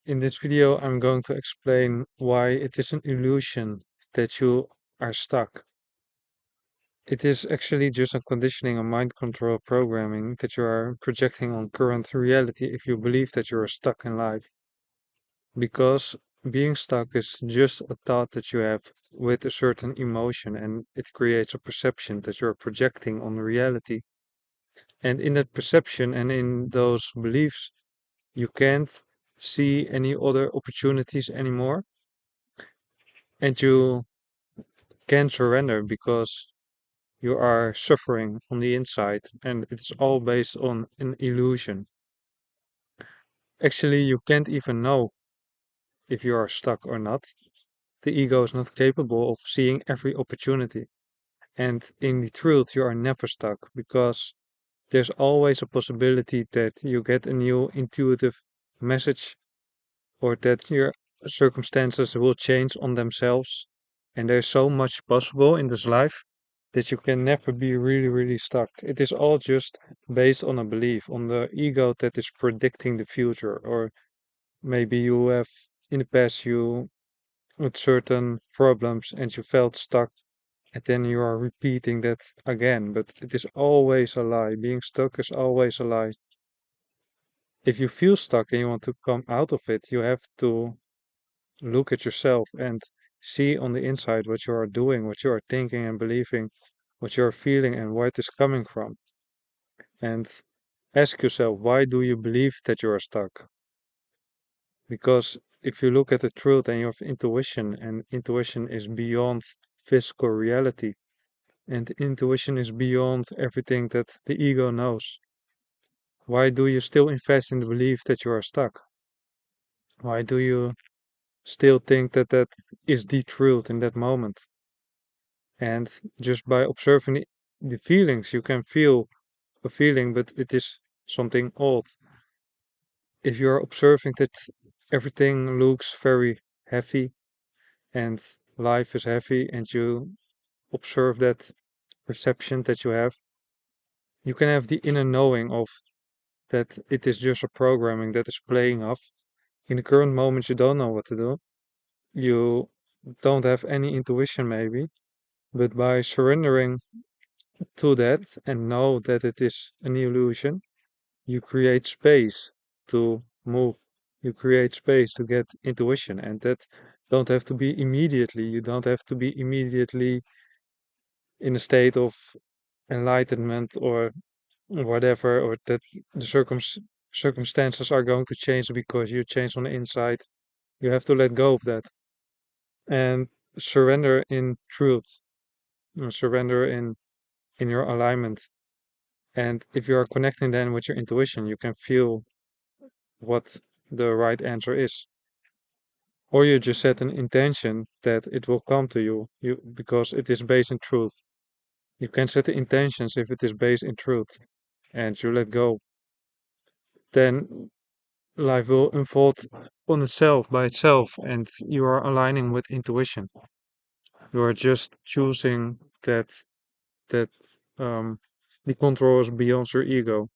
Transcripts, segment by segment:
In this video, I'm going to explain why it is an illusion that you are stuck. It is actually just a conditioning and mind control programming that you are projecting on current reality if you believe that you are stuck in life. Because being stuck is just a thought that you have with a certain emotion, and it creates a perception that you're projecting on reality. And in that perception and in those beliefs, you can't see any other opportunities anymore, and you can't surrender because you are suffering on the inside, and it's all based on an illusion. Actually, you can't even know if you are stuck or not. The ego is not capable of seeing every opportunity. And in the truth, you are never stuck because there's always a possibility that you get a new intuitive message, or that your circumstances will change on themselves. And there's so much possible in this life that you can never be really, really stuck. It is all just based on a belief, on the ego that is predicting the future. Or maybe you have in the past you with certain problems and you felt stuck, and then you are repeating that again. But it is always a lie. Being stuck is always a lie. If you feel stuck and you want to come out of it, you have to look at yourself and see on the inside what you are doing, what you are thinking and believing, what you are feeling, and where it is coming from. And ask yourself, why do you believe that you are stuck? Because if you look at the truth and you have intuition, and intuition is beyond physical reality, and intuition is beyond everything that the ego knows, why do you still invest in the belief that you are stuck? Why do you still think that that is the truth in that moment? And just by observing the feelings, you can feel a feeling, but it is something old. If you're observing that everything looks very heavy and life is heavy, and you observe that perception that you have, you can have the inner knowing of that it is just a programming that is playing off. In the current moment, you don't know what to do. You don't have any intuition, maybe, but by surrendering to that and know that it is an illusion, you create space to move. You create space to get intuition, and that don't have to be immediately. You don't have to be immediately in a state of enlightenment or whatever, or that the circumstances are going to change because you change on the inside. You have to let go of that and surrender in truth, surrender in your alignment. And if you are connecting then with your intuition, you can feel what the right answer is. Or you just set an intention that it will come to you because it is based in truth. You can set the intentions if it is based in truth, and you let go. Then life will unfold on itself by itself, and you are aligning with intuition. You are just choosing that um, the control is beyond your ego,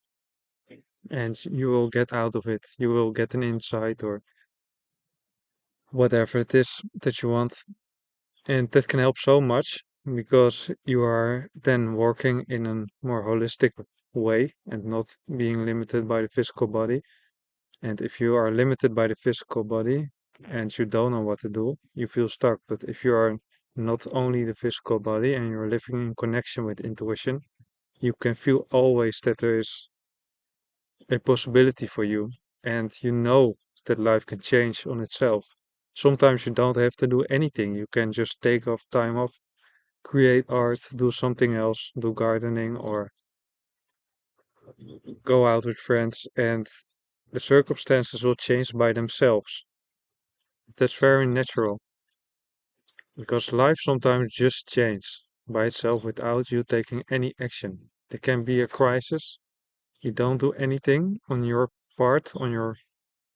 and you will get out of it. You will get an insight or whatever it is that you want. And that can help so much because you are then working in a more holistic way and not being limited by the physical body. And if you are limited by the physical body and you don't know what to do, you feel stuck. But if you are not only the physical body and you're living in connection with intuition, you can feel always that there is a possibility for you, and you know that life can change on itself. Sometimes you don't have to do anything. You can just take off time off, create art, do something else, do gardening, or go out with friends, and the circumstances will change by themselves. That's very natural because life sometimes just changes by itself without you taking any action. There can be a crisis. You don't do anything on your part, on your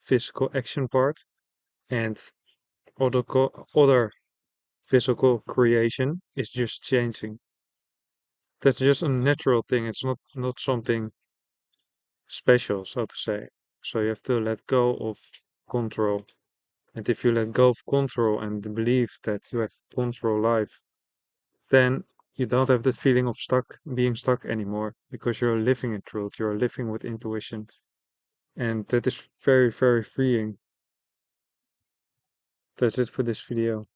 physical action part, and other physical creation is just changing. That's just a natural thing. It's not something special, so to say. So you have to let go of control. And if you let go of control and believe that you have to control life, then you don't have that feeling of being stuck anymore because you're living in truth, you're living with intuition. And that is very, very freeing. That's it for this video.